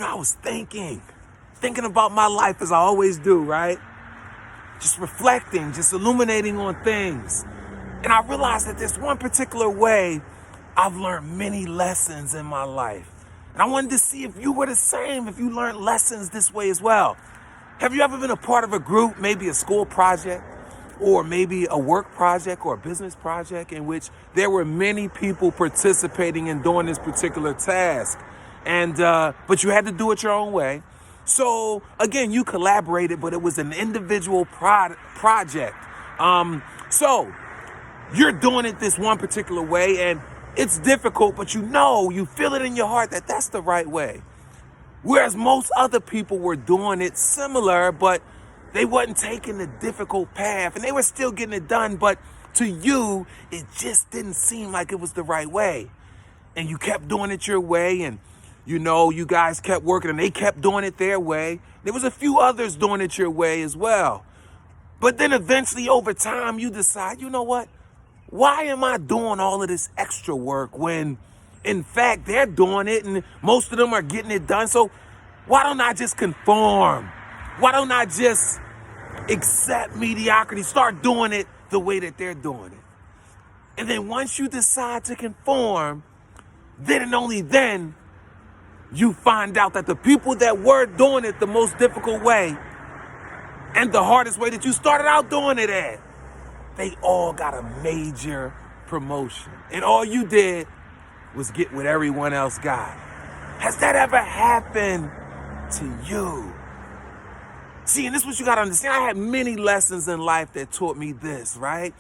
I was thinking about my life as I always do, right? Just reflecting, just illuminating on things. And I realized that there's one particular way I've learned many lessons in my life. And I wanted to see if you were the same, if you learned lessons this way as well. Have you ever been a part of a group, maybe a school project, or maybe a work project or a business project in which there were many people participating in doing this particular task? And but you had to do it your own way. So again, you collaborated, but it was an individual project. So you're doing it this one particular way, and it's difficult, but you feel it in your heart that that's the right way. Whereas most other people were doing it similar, but they wasn't taking the difficult path, and they were still getting it done, but to you, it just didn't seem like it was the right way. And you kept doing it your way, and you guys kept working, and they kept doing it their way. There was a few others doing it your way as well. But then eventually, over time, you decide, you know what? Why am I doing all of this extra work when, in fact, they're doing it and most of them are getting it done? So why don't I just conform? Why don't I just accept mediocrity, start doing it the way that they're doing it? And then once you decide to conform, then and only then, you find out that the people that were doing it the most difficult way and the hardest way that you started out doing it at, they all got a major promotion. And all you did was get what everyone else got. Has that ever happened to you? See, and this is what you got to understand. I had many lessons in life that taught me this, right?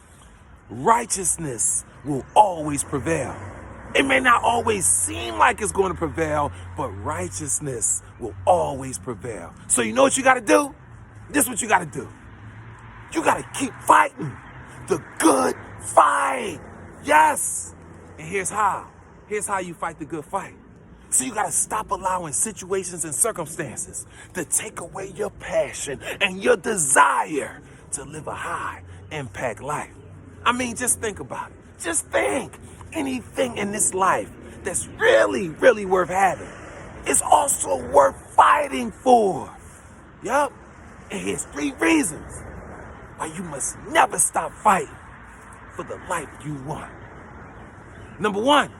Righteousness will always prevail. It may not always seem like it's going to prevail, but righteousness will always prevail. So you know what you got to do? This is what you got to do. You got to keep fighting the good fight. Yes. And here's how. Here's how you fight the good fight. So you got to stop allowing situations and circumstances to take away your passion and your desire to live a high impact life. I mean, just think about it. Just think. Anything in this life that's really, really worth having is also worth fighting for. Yup. And here's 3 reasons why you must never stop fighting for the life you want. Number 1,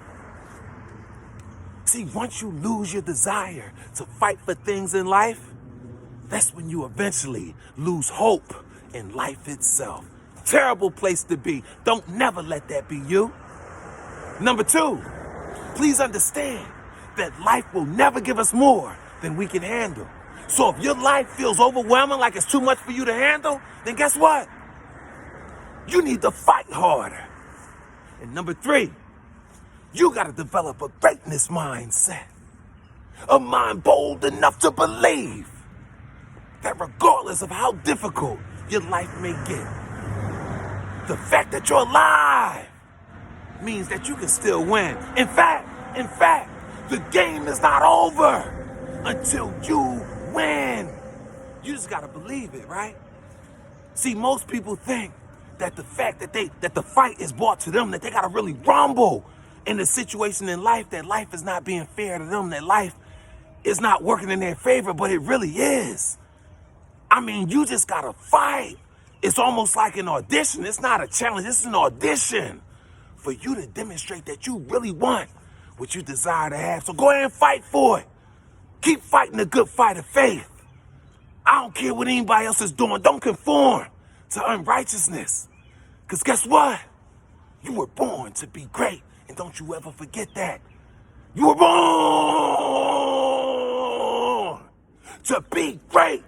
see, once you lose your desire to fight for things in life, that's when you eventually lose hope in life itself. Terrible place to be. Don't never let that be you. Number 2, please understand that life will never give us more than we can handle. So if your life feels overwhelming, like it's too much for you to handle, then guess what? You need to fight harder. And number 3, you got to develop a greatness mindset. A mind bold enough to believe that regardless of how difficult your life may get, the fact that you're alive means that you can still win. In fact, the game is not over until you win. You just gotta believe it, right? See, most people think that the fact that the fight is brought to them, that they gotta really rumble in the situation in life, that life is not being fair to them, that life is not working in their favor, but it really is. I mean, you just gotta fight. It's almost like an audition. It's not a challenge, it's an audition for you to demonstrate that you really want what you desire to have. So go ahead and fight for it. Keep fighting the good fight of faith. I don't care what anybody else is doing. Don't conform to unrighteousness. Because guess what? You were born to be great. And don't you ever forget that. You were born to be great.